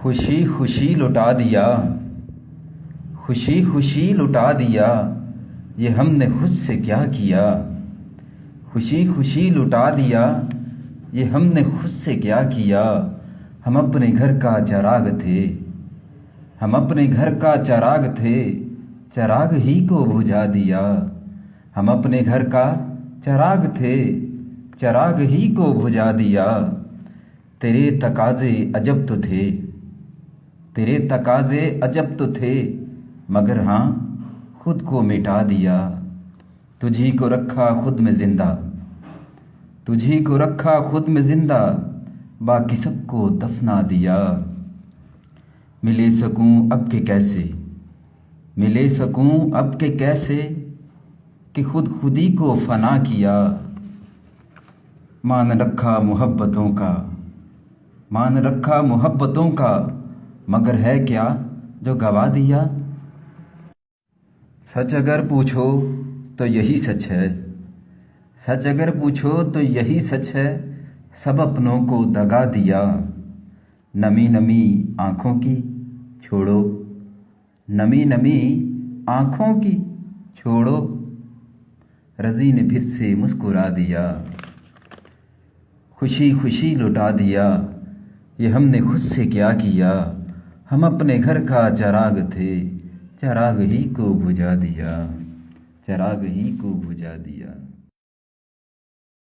खुशी खुशी लुटा दिया, खुशी खुशी लुटा दिया, ये हमने खुद से क्या किया। खुशी खुशी लुटा दिया, ये हमने खुद से क्या किया। हम अपने घर का चिराग थे, हम अपने घर का चिराग थे, चिराग ही को बुझा दिया। हम अपने घर का चिराग थे, चिराग ही को बुझा दिया। तेरे तकाज़े अजब तो थे, तेरे तकाज़े अजब तो थे, मगर हाँ खुद को मिटा दिया। तुझी को रखा खुद में ज़िंदा, तुझी को रखा खुद में ज़िंदा, बाकी सबको दफना दिया। मिले सकूं अब के कैसे, मिले सकूं अब के कैसे, कि खुद खुदी को फना किया। मान रखा मोहब्बतों का, मान रखा मोहब्बतों का, मगर है क्या जो गवा दिया। सच अगर पूछो तो यही सच है, सच अगर पूछो तो यही सच है, सब अपनों को दगा दिया। नमी नमी आँखों की छोड़ो, नमी नमी आँखों की छोड़ो, रज़ी ने फिर से मुस्कुरा दिया। खुशी खुशी लुटा दिया, ये हमने खुद से क्या किया। हम अपने घर का चिराग थे, चिराग ही को बुझा दिया, चिराग ही को बुझा दिया।